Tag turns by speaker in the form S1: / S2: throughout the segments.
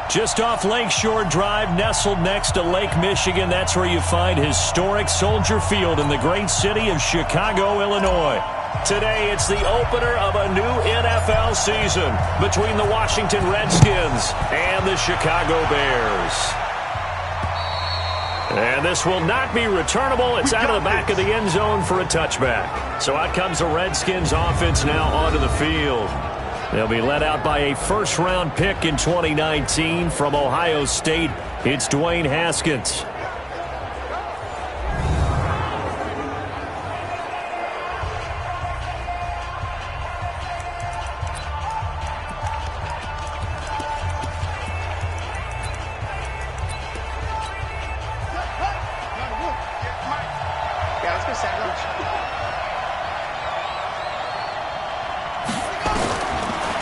S1: Just off Lakeshore Drive, nestled next to Lake Michigan. That's where you find historic Soldier Field in the great city of Chicago, Illinois. Today, it's the opener of a new NFL season between the Washington Redskins and the Chicago Bears. And this will not be returnable. It's out of the back of the end zone for a touchback. So out comes the Redskins offense now onto the field. They'll be led out by a first-round pick in 2019 from Ohio State. It's Dwayne Haskins.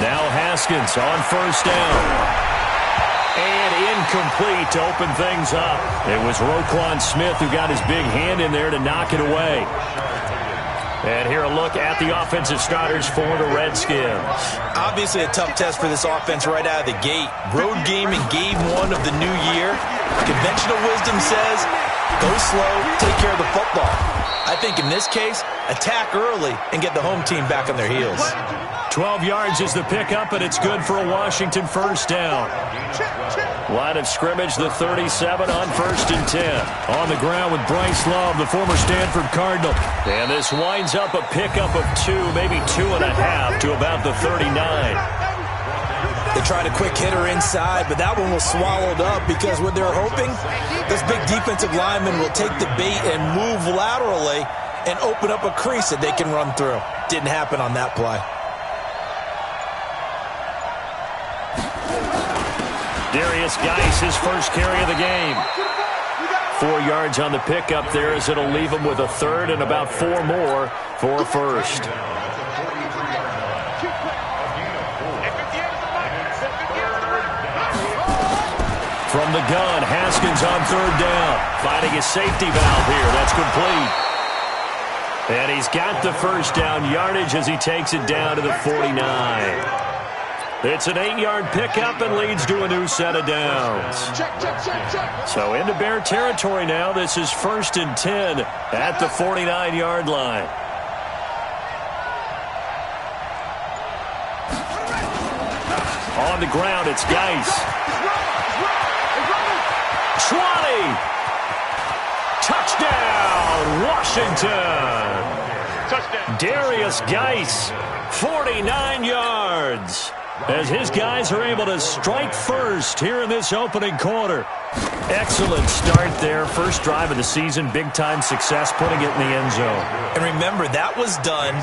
S1: Now Haskins on first down. And incomplete to open things up. It was Roquan Smith who got his big hand in there to knock it away. And here a look at the offensive starters for the Redskins.
S2: Obviously a tough test for this offense right out of the gate. Road game in game one of the new year. Conventional wisdom says, go slow, take care of the football. I think in this case, attack early and get the home team back on their heels.
S1: 12 yards is the pickup, and it's good for a Washington first down. Line of scrimmage, the 37 on first and 10. On the ground with Bryce Love, the former Stanford Cardinal. And this winds up a pickup of 2, maybe 2.5 to about the 39.
S2: They tried a quick hitter inside, but that one was swallowed up because what they're hoping, this big defensive lineman will take the bait and move laterally and open up a crease that they can run through. Didn't happen on that play.
S1: Darius Geis, his first carry of the game. 4 yards on the pickup there as it'll leave him with a third and about 4 more for a first. From the gun, Haskins on third down. Finding a safety valve here. That's complete. And he's got the first down yardage as he takes it down to the 49. It's an 8-yard pickup and leads to a new set of downs. So into Bear territory now. This is first and 10 at the 49-yard line. On the ground, it's Geis. 20. Touchdown, Washington. Touchdown. Darius Geis, 49 yards. As his guys are able to strike first here in this opening quarter. Excellent start there. First drive of the season. Big-time success putting it in the end zone.
S2: And remember, that was done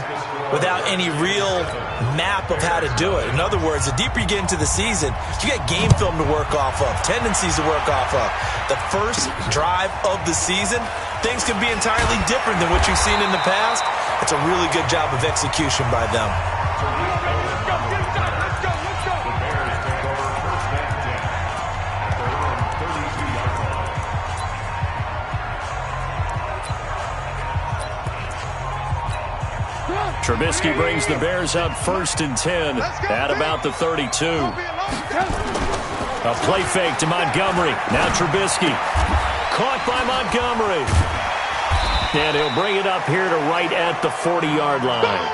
S2: without any real map of how to do it. In other words, the deeper you get into the season, you get game film to work off of, tendencies to work off of. The first drive of the season, things can be entirely different than what you've seen in the past. It's a really good job of execution by them.
S1: Trubisky brings the Bears up first and 10 at about the 32. A play fake to Montgomery. Now Trubisky. Caught by Montgomery. And he'll bring it up here to right at the 40-yard line.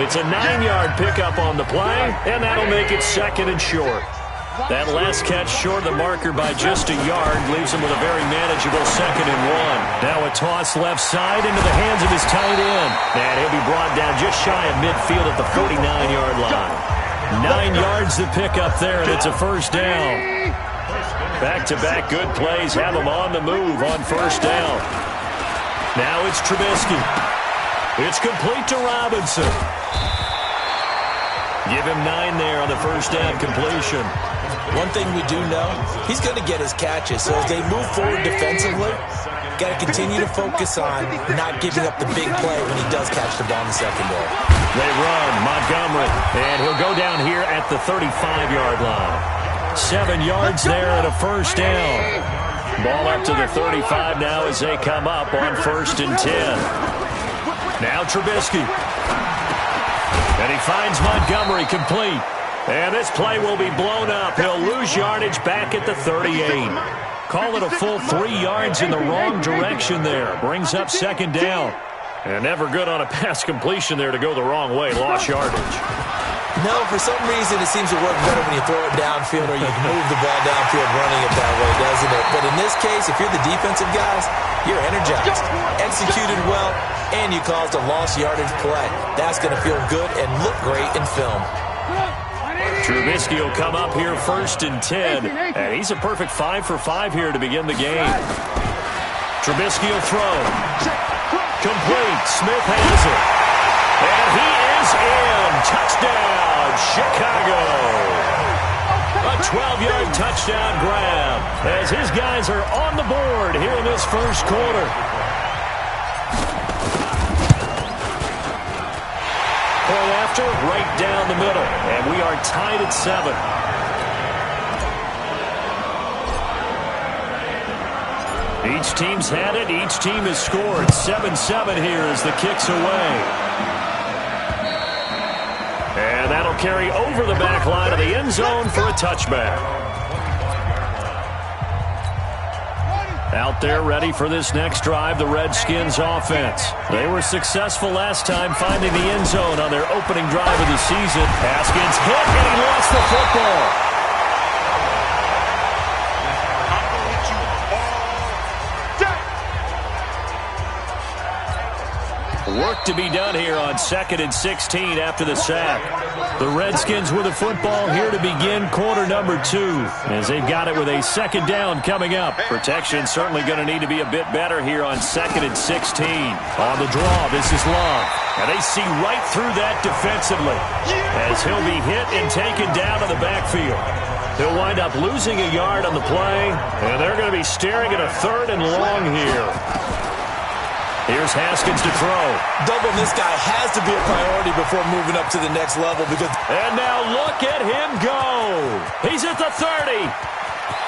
S1: It's a 9-yard pickup on the play, and that'll make it second and short. That last catch short of the marker by just a yard leaves him with a very manageable second and 1. Now a toss left side into the hands of his tight end. And he'll be brought down just shy of midfield at the 49-yard line. 9 yards to pick up there, and it's a first down. Back-to-back good plays have him on the move on first down. Now it's Trubisky. It's complete to Robinson. Give him 9 there on the first down completion.
S2: One thing we do know, he's going to get his catches. So as they move forward defensively, got to continue to focus on not giving up the big play when he does catch the ball in the secondary.
S1: They run, Montgomery, and he'll go down here at the 35-yard line. 7 yards there and a first down. Ball up to the 35 now as they come up on first and 10. Now Trubisky. And he finds Montgomery complete. And this play will be blown up. He'll lose yardage back at the 38. Call it a full 3 yards in the wrong direction there. Brings up second down. And never good on a pass completion there to go the wrong way. Lost yardage.
S2: No, for some reason it seems to work better when you throw it downfield or you move the ball downfield running it that way, doesn't it? But in this case, if you're the defensive guys, you're energized, executed well, and you caused a lost yardage play. That's going to feel good and look great in film.
S1: Trubisky will come up here 1st and 10. And he's a perfect 5 for 5 here to begin the game. Trubisky will throw. Complete. Smith has it. And he is in. Touchdown, Chicago. A 12-yard touchdown grab as his guys are on the board here in this first quarter. Point after, right down the middle. And we are tied at 7. Each team's had it. Each team has scored. 7-7 here as the kick's away. And that'll carry over the back line of the end zone for a touchback. Out there ready for this next drive, the Redskins offense. They were successful last time finding the end zone on their opening drive of the season. Haskins hit, and he lost the football. Work to be done here on 2nd and 16 after the sack. The Redskins with the football here to begin quarter number 2 as they've got it with a second down coming up. Protection certainly going to need to be a bit better here on 2nd and 16. On the draw, this is Love. And they see right through that defensively as he'll be hit and taken down in the backfield. He'll wind up losing a yard on the play, and they're going to be staring at a 3rd and long here. Here's Haskins to throw.
S2: Doubling this guy has to be a priority before moving up to the next level because...
S1: And now look at him go. He's at the 30.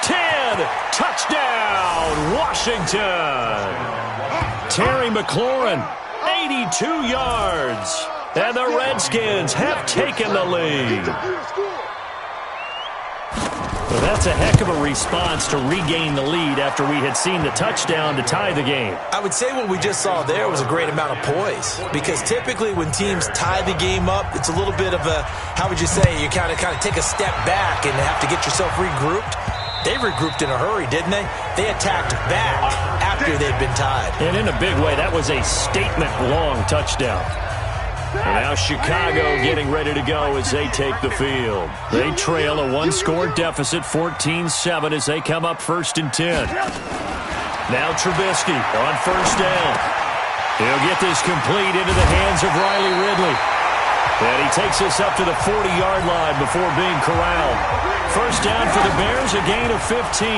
S1: 10. Touchdown, Washington. Terry McLaurin, 82 yards. And the Redskins have taken the lead. Well, that's a heck of a response to regain the lead after we had seen the touchdown to tie the game.
S2: I would say what we just saw there was a great amount of poise because typically when teams tie the game up, it's a little bit of a, how would you say, you kind of take a step back and have to get yourself regrouped. They regrouped in a hurry, didn't they? They attacked back after they'd been tied.
S1: And in a big way, that was a statement-long touchdown. And now Chicago getting ready to go as they take the field. They trail a 1-score deficit, 14-7 as they come up 1st and 10. Now Trubisky on 1st down. He'll get this complete into the hands of Riley Ridley. And he takes us up to the 40-yard line before being corralled. 1st down for the Bears, a gain of 15.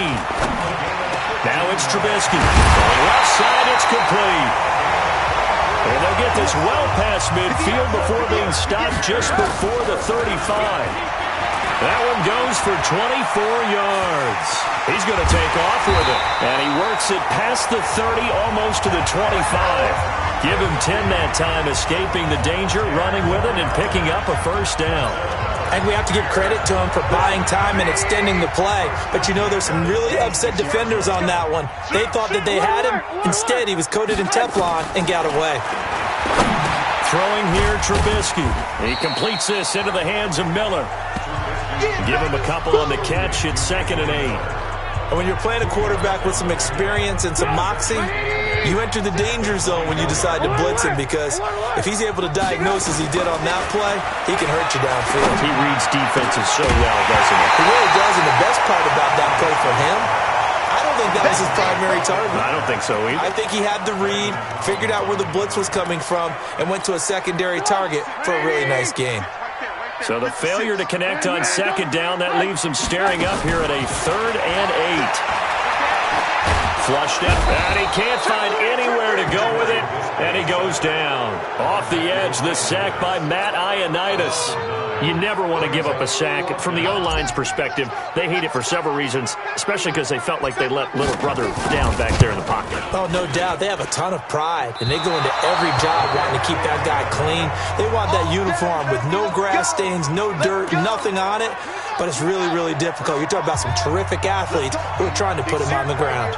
S1: Now it's Trubisky. On the left side, it's complete. And they'll get this well past midfield before being stopped just before the 35. That one goes for 24 yards. He's going to take off with it. And he works it past the 30, almost to the 25. Give him 10 that time, escaping the danger, running with it, and picking up a 1st down.
S2: And we have to give credit to him for buying time and extending the play. But you know, there's some really upset defenders on that one. They thought that they had him. Instead, he was coated in Teflon and got away.
S1: Throwing here, Trubisky. He completes this into the hands of Miller. Give him a couple on the catch. It's 2nd and 8.
S2: And when you're playing a quarterback with some experience and some moxie, you enter the danger zone when you decide to blitz him because if he's able to diagnose as he did on that play, he can hurt you downfield.
S1: He reads defenses so well, doesn't he?
S2: He really does, and the best part about that play for him, I don't think that was his primary target.
S1: I don't think so either.
S2: I think he had the read, figured out where the blitz was coming from, and went to a secondary target for a really nice game.
S1: So the failure to connect on 2nd down, that leaves him staring up here at a 3rd and 8. Flushed it, and he can't find anywhere to go with it, and he goes down. Off the edge, the sack by Matt Ioannidis. You never want to give up a sack. From the O-line's perspective, they hate it for several reasons, especially because they felt like they let little brother down back there in the pocket.
S2: Oh, no doubt. They have a ton of pride, and they go into every job wanting to keep that guy clean. They want that uniform with no grass stains, no dirt, nothing on it, but it's really, really difficult. You're talking about some terrific athletes who are trying to put him on the ground.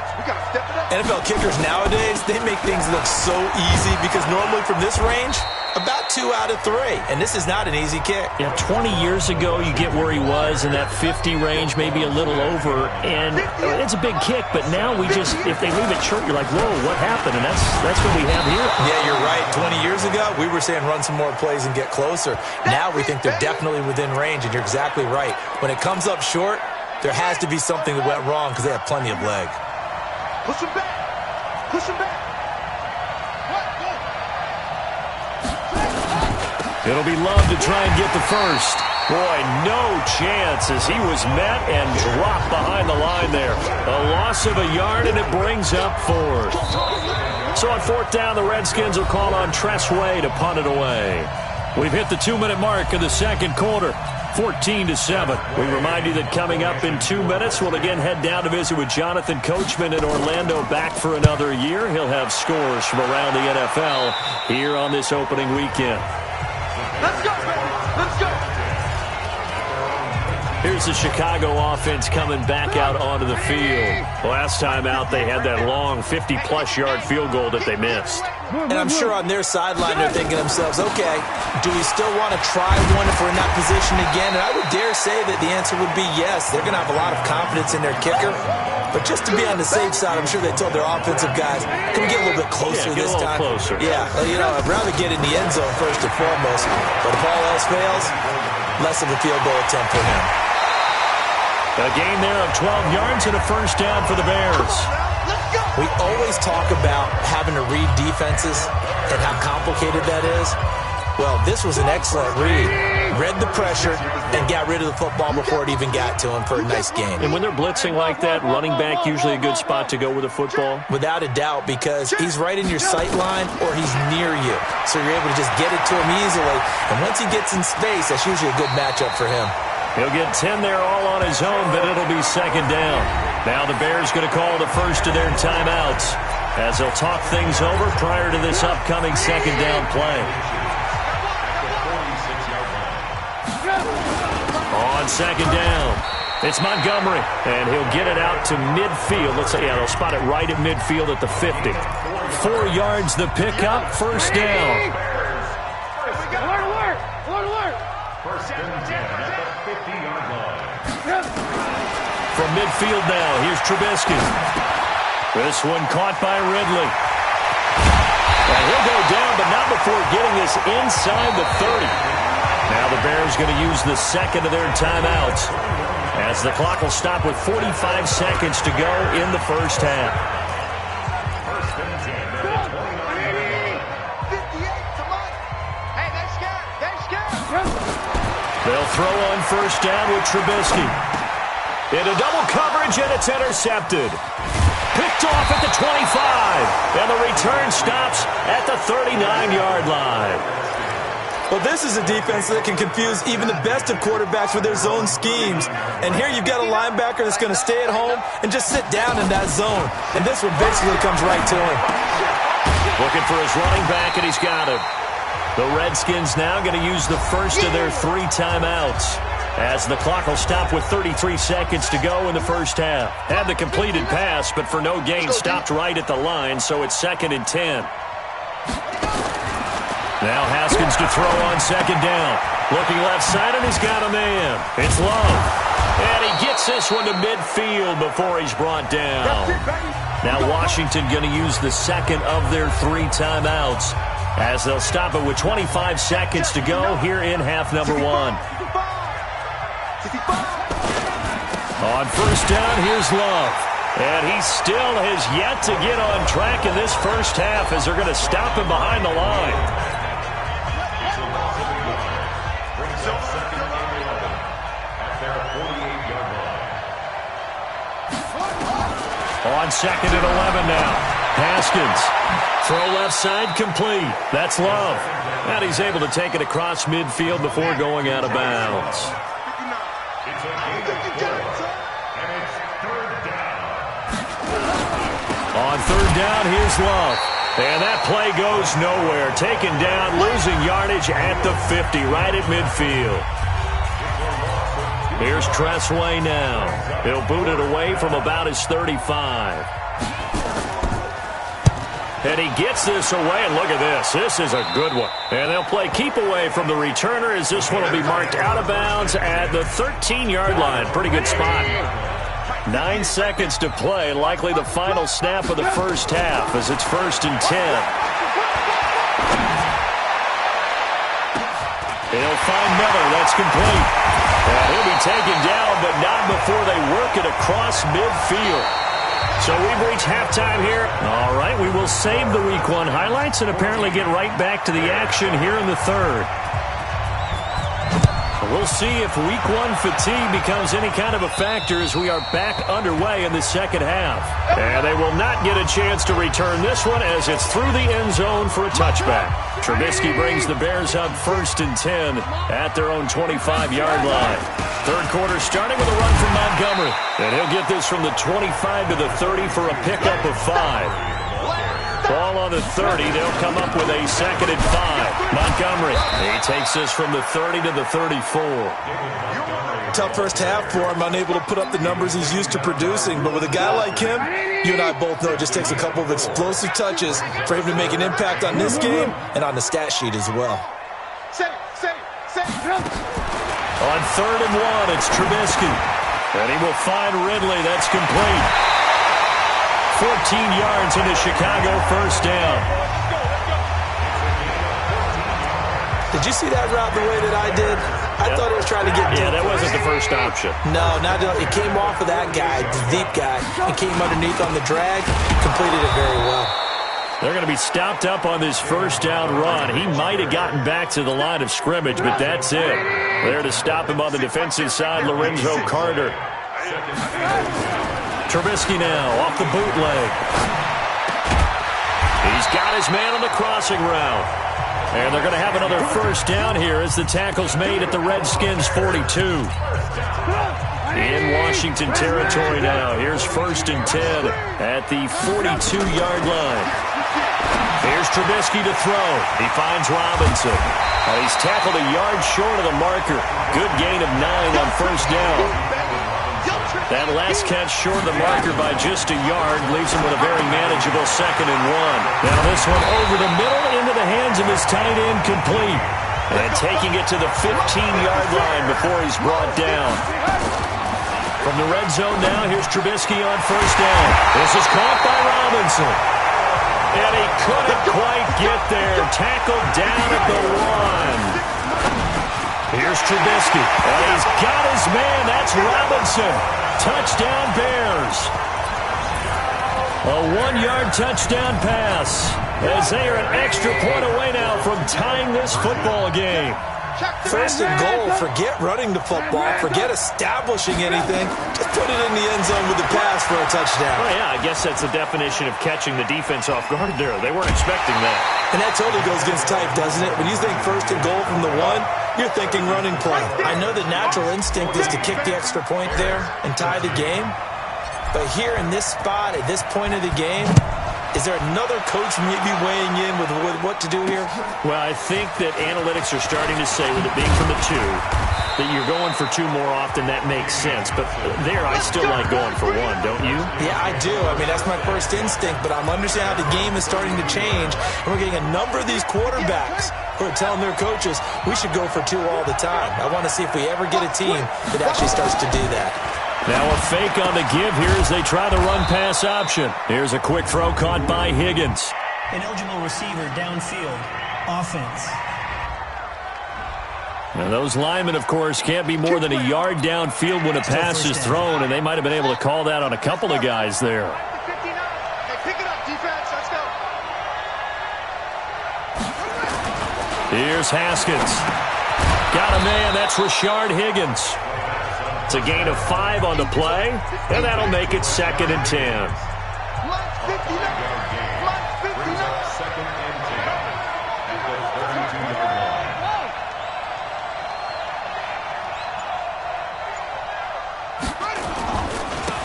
S2: NFL kickers nowadays, they make things look so easy because normally from this range, about 2 out of 3, and this is not an easy kick.
S1: Yeah, 20 years ago, you get where he was in that 50 range, maybe a little over, and it's a big kick, but now we just, if they leave it short, you're like, whoa, what happened? And that's what we have here.
S2: Yeah, you're right. 20 years ago, we were saying run some more plays and get closer. Now we think they're definitely within range, and you're exactly right. When it comes up short, there has to be something that went wrong because they have plenty of leg.
S3: Push him back. Push him back.
S1: It'll be Love to try and get the first. Boy, no chance as he was met and dropped behind the line there. A loss of a yard, and it brings up 4th. So on 4th down, the Redskins will call on Tressway to punt it away. We've hit the 2-minute mark of the second quarter. 14-7. We remind you that coming up in 2 minutes, we'll again head down to visit with Jonathan Coachman in Orlando, back for another year. He'll have scores from around the NFL here on this opening weekend.
S3: Let's go, baby. Let's go.
S1: Here's the Chicago offense coming back out onto the field. Last time out, they had that long 50-plus yard field goal that they missed.
S2: And I'm sure on their sideline they're thinking to themselves, okay, do we still want to try one if we're in that position again? And I would dare say that the answer would be yes. They're going to have a lot of confidence in their kicker. But just to be on the safe side, I'm sure they told their offensive guys, can we get a little bit closer this time?
S1: Closer.
S2: Yeah, well, you know, I'd rather get in the end zone first and foremost. But if all else fails, less of a field goal attempt for him.
S1: A gain there of 12 yards and a first down for the Bears.
S2: We always talk about having to read defenses and how complicated that is. Well, this was an excellent read. Read the pressure and got rid of the football before it even got to him for a nice game.
S1: And when they're blitzing like that, running back usually a good spot to go with the football?
S2: Without a doubt, because he's right in your sight line or he's near you. So you're able to just get it to him easily. And once he gets in space, that's usually a good matchup for him.
S1: He'll get 10 there all on his own, but it'll be second down. Now the Bears going to call the first of their timeouts as they'll talk things over prior to this upcoming second down play. On second down, it's Montgomery, and he'll get it out to midfield. Looks like, yeah, they'll spot it right at midfield at the 50. 4 yards the pickup, first down. From midfield now, here's Trubisky. This one caught by Ridley. And he'll go down, but not before getting this inside the 30. Now the Bears going to use the second of their timeouts as the clock will stop with 45 seconds to go in the first half. They'll throw on first down with Trubisky. Into double coverage, and it's intercepted. Picked off at the 25, and the return stops at the 39-yard line.
S2: Well, this is a defense that can confuse even the best of quarterbacks with their zone schemes. And here you've got a linebacker that's going to stay at home and just sit down in that zone. And this one basically comes right to him.
S1: Looking for his running back, and he's got him. The Redskins now going to use the first of their 3 timeouts as the clock will stop with 33 seconds to go in the first half. Had the completed pass, but for no gain, stopped right at the line, so it's 2nd and 10. Now Haskins to throw on second down. Looking left side, and he's got a man. It's Love. And he gets this one to midfield before he's brought down. Now Washington going to use the second of their 3 timeouts as they'll stop it with 25 seconds to go here in half number 1. On first down, here's Love. And he still has yet to get on track in this first half as they're going to stop him behind the line. On 2nd and 11 now. Haskins Throw left side complete. That's Love. And he's able to take it across midfield before going out of bounds. On third down, here's Love. And that play goes nowhere. Taken down, losing yardage at the 50, right at midfield. Here's Tressway now. He'll boot it away from about his 35. And he gets this away, and look at this. This is a good one. And they'll play keep away from the returner as this one will be marked out of bounds at the 13-yard line. Pretty good spot. 9 seconds to play, likely the final snap of the first half as it's 1st and 10. He'll find Miller. That's complete. And he'll be taken down, but not before they work it across midfield. So we've reached halftime here. All right, we will save the Week 1 highlights and apparently get right back to the action here in the third. We'll see if Week 1 fatigue becomes any kind of a factor as we are back underway in the second half. And they will not get a chance to return this one as it's through the end zone for a touchback. Trubisky brings the Bears up 1st and 10 at their own 25-yard line. Third quarter starting with a run from Montgomery. And he'll get this from the 25 to the 30 for a pickup of 5. Ball on the 30. They'll come up with a 2nd and 5. Montgomery. He takes this from the 30 to the 34.
S2: Tough first half for him, unable to put up the numbers he's used to producing. But with a guy like him, you and I both know it just takes a couple of explosive touches for him to make an impact on this game and on the stat sheet as well.
S1: On 3rd and 1, it's Trubisky. And he will find Ridley. That's complete. 14 yards into Chicago, 1st down.
S2: Did you see that route the way that I did? I thought it was trying to get deep.
S1: Yeah, that wasn't the first option.
S2: No, it came off of that guy, the deep guy, and came underneath on the drag, completed it very well.
S1: They're going to be stopped up on this 1st down run. He might have gotten back to the line of scrimmage, but that's it. There to stop him on the defensive side, Lorenzo Carter. Trubisky now off the bootleg. He's got his man on the crossing route. And they're going to have another 1st down here as the tackle's made at the Redskins' 42. In Washington territory now. Here's 1st and 10 at the 42-yard line. Here's Trubisky to throw. He finds Robinson. He's tackled a yard short of the marker. Good gain of 9 on 1st down. That last catch short of the marker by just a yard leaves him with a very manageable 2nd and 1. Now this one over the middle into the hands of his tight end, complete. And taking it to the 15-yard line before he's brought down. From the red zone now, here's Trubisky on 1st down. This is caught by Robinson. And he couldn't quite get there. Tackled down at the 1. Here's Trubisky. And he's got his man. That's Robinson. Touchdown, Bears. A 1-yard touchdown pass as they are an extra point away now from tying this football game.
S2: 1st and goal. Forget running the football. Forget establishing anything. Just put it in the end zone with the pass for a touchdown.
S1: Oh, yeah, I guess that's the definition of catching the defense off guard there. They weren't expecting that.
S2: And that totally goes against type, doesn't it? When you think 1st and goal from the 1, you're thinking running play. I know the natural instinct is to kick the extra point there and tie the game. But here in this spot, at this point of the game, is there another coach maybe weighing in with what to do here?
S1: Well, I think that analytics are starting to say, with it being from the 2, that you're going for 2 more often. That makes sense. But there, I still like going for 1, don't you?
S2: Yeah, I do. I mean, that's my first instinct. But I'm understanding how the game is starting to change. And we're getting a number of these quarterbacks who are telling their coaches, we should go for 2 all the time. I want to see if we ever get a team that actually starts to do that.
S1: Now a fake on the give here as they try the run-pass option. Here's a quick throw caught by Higgins.
S4: An eligible receiver downfield. Offense.
S1: Now those linemen, of course, can't be more than a yard downfield when a pass is thrown, and they might have been able to call that on a couple of guys there.
S3: Pick it up, defense. Let's go.
S1: Here's Haskins. Got a man. That's Rashard Higgins. It's a gain of 5 on the play, and that'll make it 2nd and 10.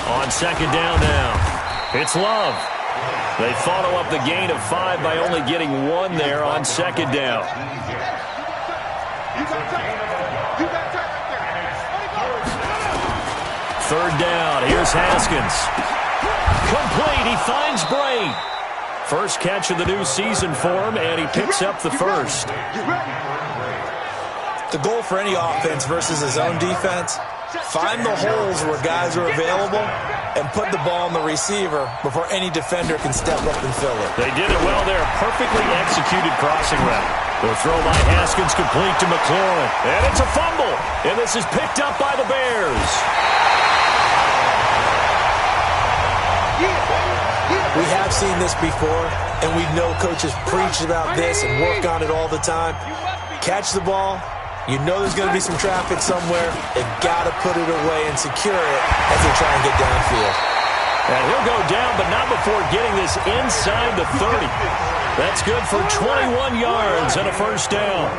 S1: On second down now, it's Love. They follow up the gain of 5 by only getting 1 there on second down. Third down, here's Haskins. Complete, he finds Bray. First catch of the new season for him, and he picks up the first.
S2: The goal for any offense versus his own defense, find the holes where guys are available and put the ball on the receiver before any defender can step up and fill it.
S1: They did it well there. Perfectly executed crossing route. The throw by Haskins complete to McLaurin. And it's a fumble. And this is picked up by the Bears.
S2: We have seen this before, and we know coaches preach about this and work on it all the time. Catch the ball. You know there's going to be some traffic somewhere. They've got to put it away and secure it as they try and get downfield.
S1: And he'll go down, but not before getting this inside the 30. That's good for 21 yards and a first down.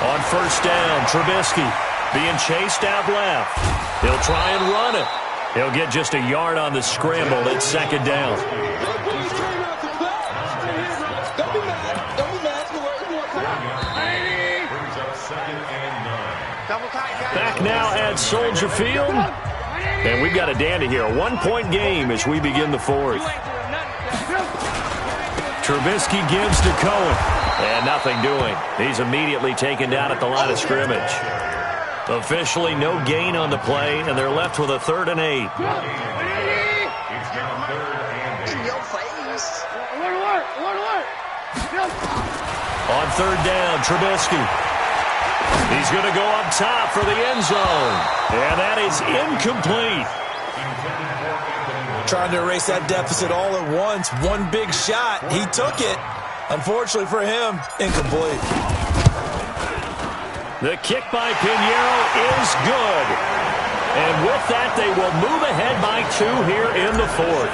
S1: On first down, Trubisky being chased out left. He'll try and run it. He'll get just a yard on the scramble. It's second down. Back now at Soldier Field. And we've got a dandy here. A 1-point game as we begin the fourth. Trubisky gives to Cohen. And nothing doing. He's immediately taken down at the line of scrimmage. Officially no gain on the play, and they're left with a 3rd and 8. On third down, Trubisky. He's going to go up top for the end zone. And that is incomplete.
S2: Trying to erase that deficit all at once. One big shot. He took it. Unfortunately for him, incomplete.
S1: The kick by Pinheiro is good. And with that, they will move ahead by 2 here in the fourth.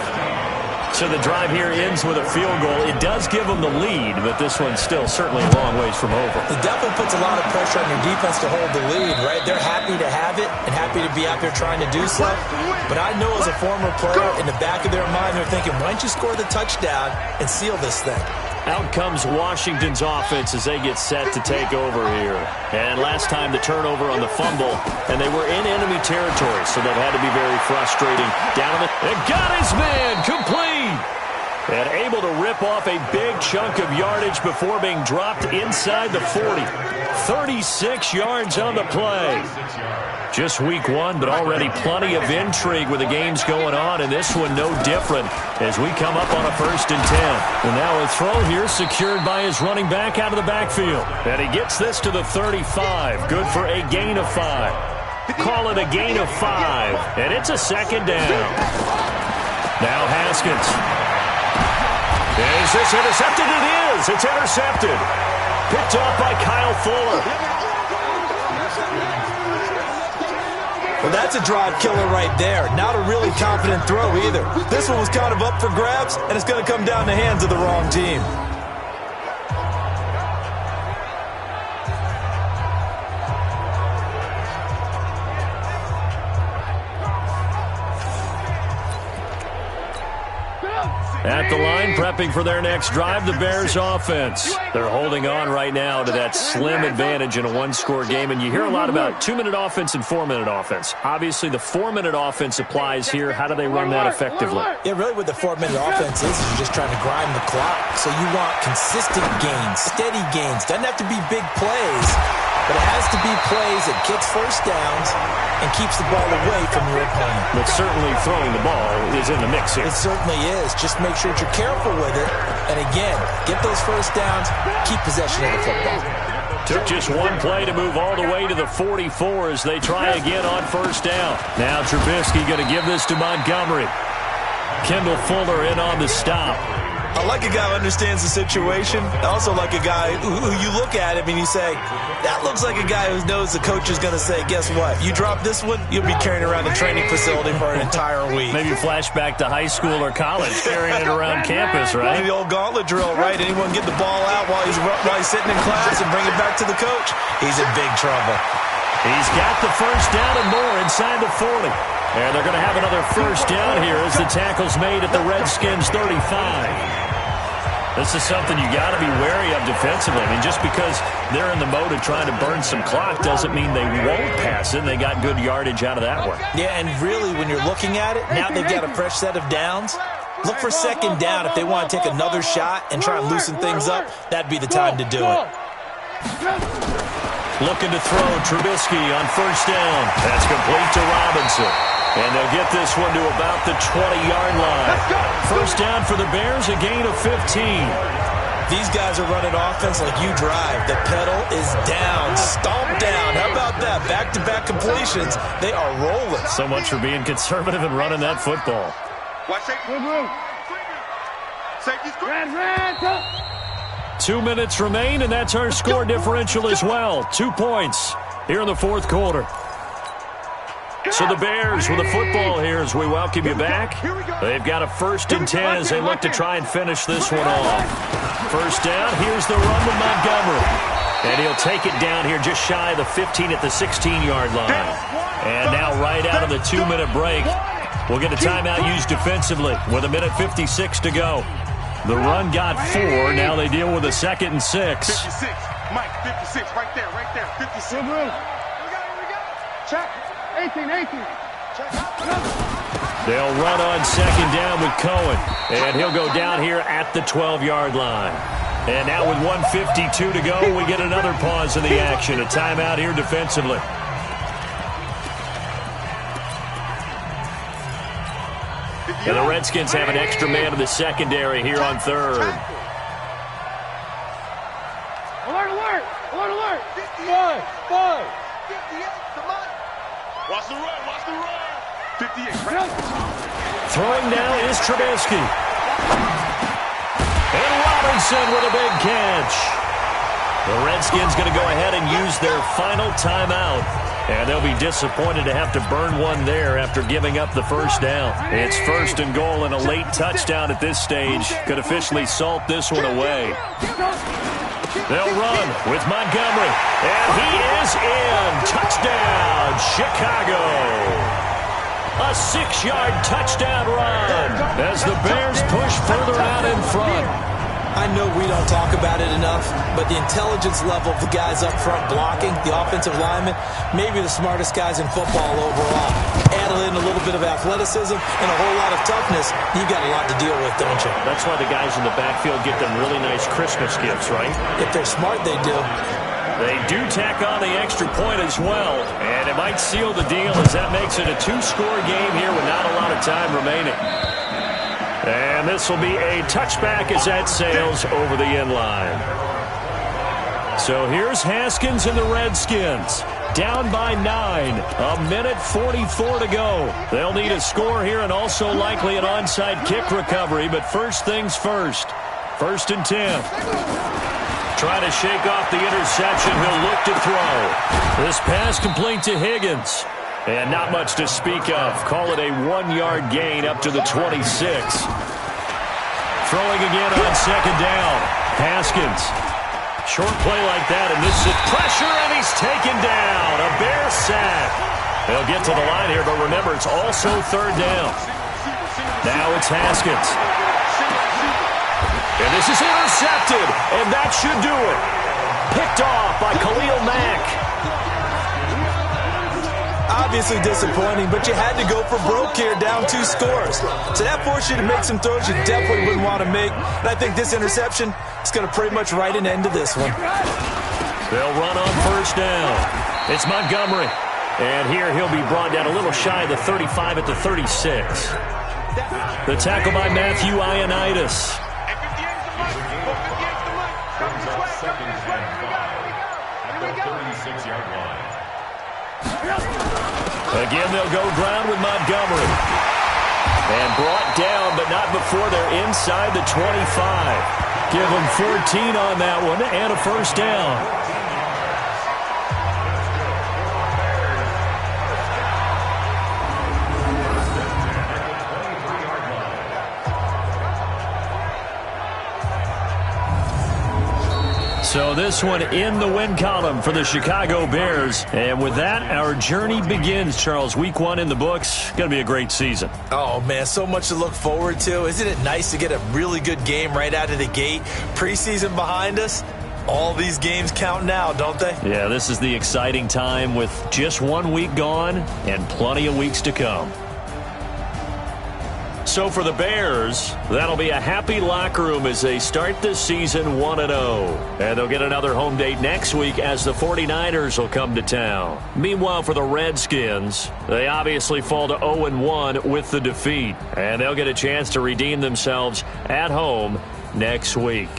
S1: So the drive here ends with a field goal. It does give them the lead, but this one's still certainly a long ways from over.
S2: It definitely puts a lot of pressure on your defense to hold the lead, right? They're happy to have it and happy to be out there trying to do so. But I know as a former player, in the back of their mind, they're thinking, why don't you score the touchdown and seal this thing?
S1: Out comes Washington's offense as they get set to take over here. And last time the turnover on the fumble, and they were in enemy territory, so that had to be very frustrating. Down on and got his man complete. And able to rip off a big chunk of yardage before being dropped inside the 40. 36 yards on the play. Just week 1, but already plenty of intrigue with the games going on, and this one no different as we come up on a 1st and 10. And now a throw here secured by his running back out of the backfield. And he gets this to the 35. Good for a gain of 5. Call it a gain of 5, and it's a 2nd down. Now Haskins. Is this intercepted? It is. It's intercepted. Picked off by Kyle Fuller.
S2: Well, that's a drive killer right there. Not a really confident throw either. This one was kind of up for grabs, and it's going to come down the hands of the wrong team.
S1: At the line, prepping for their next drive, the Bears offense. They're holding on right now to that slim advantage in a 1-score game, and you hear a lot about 2-minute offense and 4-minute offense. Obviously, the 4-minute offense applies here. How do they run that effectively?
S2: Yeah, really what the 4-minute offense is you're just trying to grind the clock. So you want consistent gains, steady gains. Doesn't have to be big plays, but it has to be plays that gets first downs and keeps the ball away from your opponent.
S1: But certainly throwing the ball is in the mix here.
S2: It certainly is. Just make sure that you're careful with it. And again, get those first downs, keep possession of the football.
S1: Took just one play to move all the way to the 44 as they try again on first down. Now Trubisky going to give this to Montgomery. Kendall Fuller in on the stop.
S2: I like a guy who understands the situation. I also like a guy who you look at him and you say, that looks like a guy who knows the coach is going to say, guess what? You drop this one, you'll be carrying around the training facility for an entire week.
S1: Maybe flashback to high school or college, carrying it around campus, right?
S2: The old gauntlet drill, right? Anyone get the ball out while he's sitting in class and bring it back to the coach? He's in big trouble.
S1: He's got the first down and more inside the 40. And they're going to have another first down here as the tackle's made at the Redskins 35. This is something you got to be wary of defensively. I mean, just because they're in the mode of trying to burn some clock doesn't mean they won't pass it. They got good yardage out of that one.
S2: Yeah, and really, when you're looking at it, now they've got a fresh set of downs. Look for second down if they want to take another shot and try and loosen things up. That'd be the time to do it.
S1: Looking to throw Trubisky on first down. That's complete to Robinson. And they'll get this one to about the 20-yard line. First down for the Bears, a gain of 15.
S2: These guys are running offense like you drive. The pedal is down, stomp down. How about that? Back-to-back completions. They are rolling.
S1: So much for being conservative and running that football.
S3: Watch safety's red.
S1: 2 minutes remain, and that's our score differential as well. 2 points here in the fourth quarter. So the Bears with the football here as we welcome you back. They've got a 1st and 10 as they look to try and finish this one off. First down, here's the run with Montgomery. And he'll take it down here just shy of the 15 at the 16-yard line. And now right out of the 2-minute break, we'll get a timeout used defensively with 1:56 to go. The run got 4. Now they deal with a 2nd and 6.
S3: 56. Mike, 56. Right there. 56. Here we go. Check. 18. Check.
S1: They'll run on 2nd down with Cohen. And he'll go down here at the 12-yard line. And now with 1:52 to go, we get another pause in the action. A timeout here defensively. And the Redskins have an extra man in the secondary here on 3rd.
S3: Alert! 5. 58, come on. Watch the run. 58.
S1: Throwing now is Trubisky. And Robinson with a big catch. The Redskins going to go ahead and use their final timeout. And they'll be disappointed to have to burn one there after giving up the first down. It's 1st and goal, and a late touchdown at this stage could officially salt this one away. They'll run with Montgomery. And he is in. Touchdown, Chicago. A 6-yard touchdown run as the Bears push further out in front.
S2: I know we don't talk about it enough, but the intelligence level of the guys up front blocking, the offensive linemen, maybe the smartest guys in football overall. Add in a little bit of athleticism and a whole lot of toughness, you've got a lot to deal with, don't you?
S1: That's why the guys in the backfield get them really nice Christmas gifts, right?
S2: If they're smart, they do.
S1: They do tack on the extra point as well, and it might seal the deal as that makes it a 2-score game here with not a lot of time remaining. And this will be a touchback as that sails over the end line. So here's Haskins and the Redskins. Down by 9. 1:44 to go. They'll need a score here and also likely an onside kick recovery. But first things first. 1st and 10. Trying to shake off the interception. He'll look to throw. This pass complete to Higgins. And not much to speak of. Call it a 1-yard gain up to the 26. Throwing again on 2nd down. Haskins. Short play like that, and this is pressure, and he's taken down. A Bear sack. They'll get to the line here, but remember, it's also 3rd down. Now it's Haskins. And this is intercepted, and that should do it. Picked off by Khalil Mack.
S2: Obviously disappointing, but you had to go for broke here, down 2 scores. So that forced you to make some throws you definitely wouldn't want to make. And I think this interception is going to pretty much write an end to this one.
S1: They'll run on 1st down. It's Montgomery. And here he'll be brought down a little shy of the 35 at the 36. The tackle by Matthew Ioannidis. Again, they'll go ground with Montgomery. And brought down, but not before they're inside the 25. Give them 14 on that one and a 1st down. So this one in the win column for the Chicago Bears. And with that, our journey begins, Charles. Week 1 in the books. Going to be a great season.
S2: Oh, man, so much to look forward to. Isn't it nice to get a really good game right out of the gate? Preseason behind us. All these games count now, don't they?
S1: Yeah, this is the exciting time with just 1 week gone and plenty of weeks to come. So for the Bears, that'll be a happy locker room as they start this season 1-0. And they'll get another home date next week as the 49ers will come to town. Meanwhile, for the Redskins, they obviously fall to 0-1 with the defeat. And they'll get a chance to redeem themselves at home next week.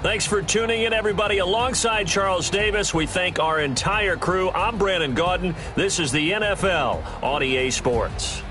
S1: Thanks for tuning in, everybody. Alongside Charles Davis, we thank our entire crew. I'm Brandon Gaudin. This is the NFL on EA Sports.